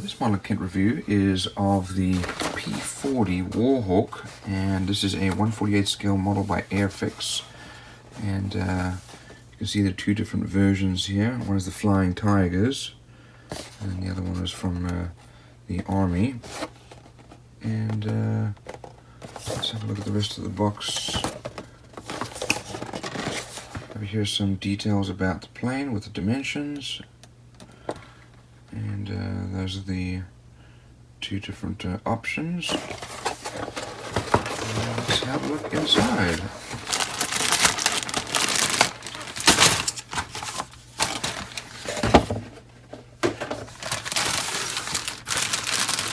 This model kit review is of the P-40 Warhawk, and this is a 1/48 scale model by Airfix. And you can see the two different versions here. One is the Flying Tigers, and the other one is from the Army. And let's have a look at the rest of the box. Over here, some details about the plane with the dimensions. And those are the two different options. Let's have a look inside.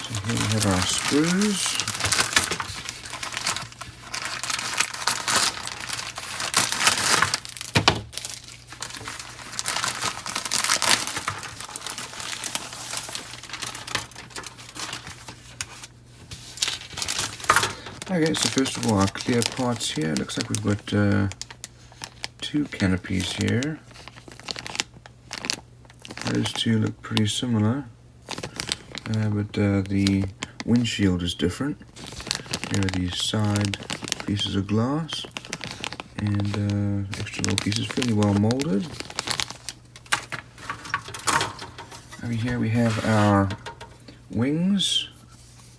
So here we have our screws. Okay, so first of all, our clear parts here. It looks like we've got two canopies here. Those two look pretty similar, but the windshield is different. Here are these side pieces of glass, and extra little pieces, fairly well molded. Over here we have our wings.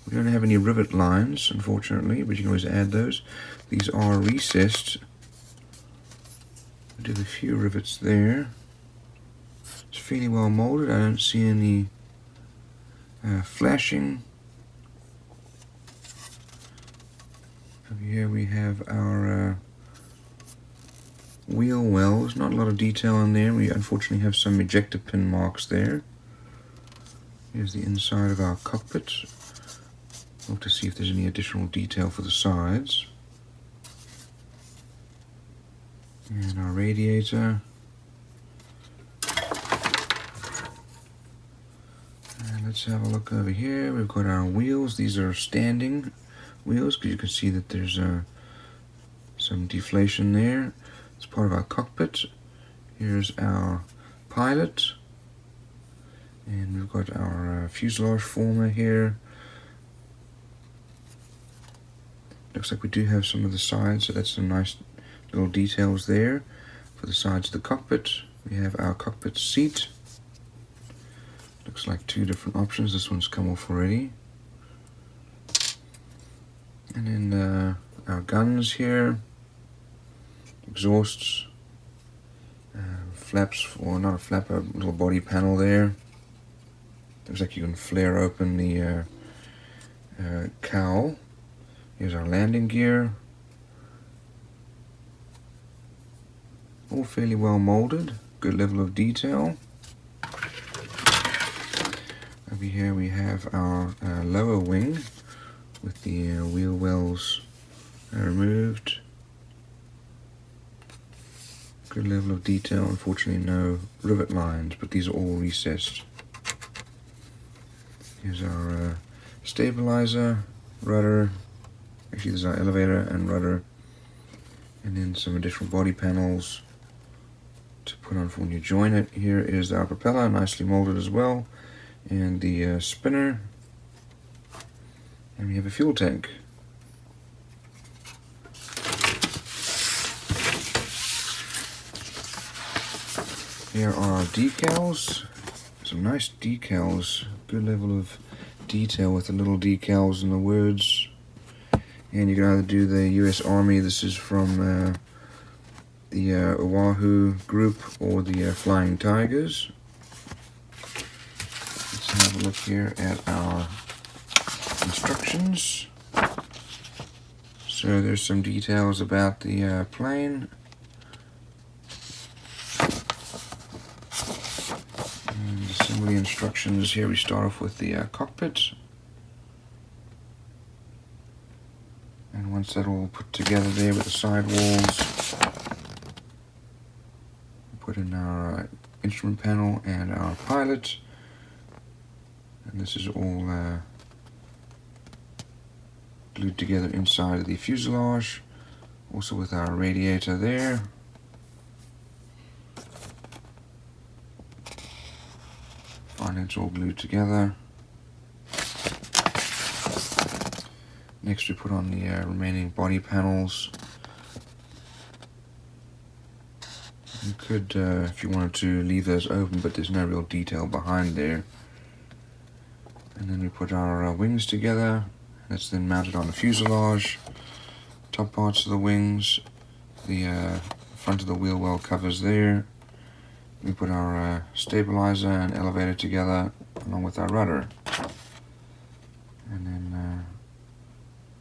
We don't have any rivet lines, unfortunately, but you can always add those. These are recessed. We did a few rivets there. It's fairly well molded. I don't see any flashing. Over here we have our wheel wells. Not a lot of detail in there. We unfortunately have some ejector pin marks there. Here's the inside of our cockpit. Look to see if there's any additional detail for the sides. And our radiator. And let's have a look over here. We've got our wheels. These are standing wheels because you can see that there's some deflation there. It's part of our cockpit. Here's our pilot. And we've got our fuselage former here. Looks like we do have some of the sides, so that's some nice little details there. For the sides of the cockpit, we have our cockpit seat. Looks like two different options. This one's come off already. And then our guns here, exhausts, flaps, or not a flap, a little body panel there. Looks like you can flare open the cowl. Here's our landing gear. All fairly well molded, good level of detail. Over here we have our lower wing with the wheel wells removed. Good level of detail, unfortunately no rivet lines, but these are all recessed. Here's our stabilizer, rudder. Actually, there's our elevator and rudder, and then some additional body panels to put on for when you join it. Here is our propeller, nicely molded as well, and the spinner, and we have a fuel tank. Here are our decals, some nice decals, good level of detail with the little decals and the words. And you can either do the US Army, this is from the Oahu group, or the Flying Tigers. Let's have a look here at our instructions. So there's some details about the plane. And assembly instructions. Here we start off with the cockpit. And once that all put together there with the sidewalls, put in our instrument panel and our pilot. And this is all glued together inside of the fuselage, also with our radiator there. and it's all glued together. Next we put on the remaining body panels. You could, if you wanted to, leave those open, but there's no real detail behind there. And then we put our wings together. That's then mounted on the fuselage. Top parts of the wings, the front of the wheel well covers there. We put our stabilizer and elevator together along with our rudder. And then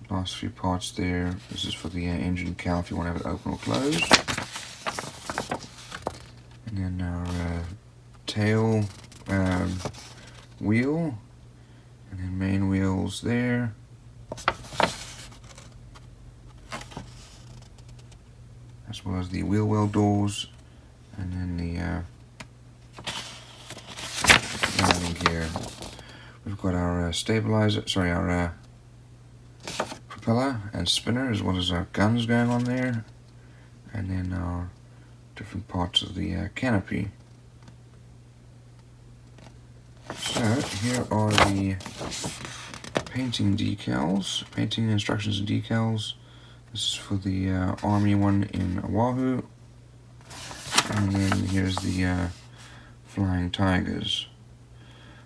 last few parts there. This is for the engine cowl if you want to have it open or closed. And then our tail wheel, and then main wheels there. As well as the wheel well doors, and then the landing gear. We've got our stabilizer, sorry, our propeller and spinner, as well as our guns going on there, and then our different parts of the canopy. So here are the painting decals, painting instructions and decals. This is for the Army one in Oahu, and then here's the Flying Tigers.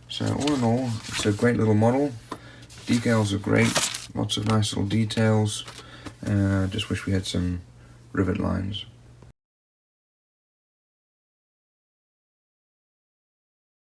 So all in all, it's a great little model. Decals are great, lots of nice little details. Just wish we had some rivet lines.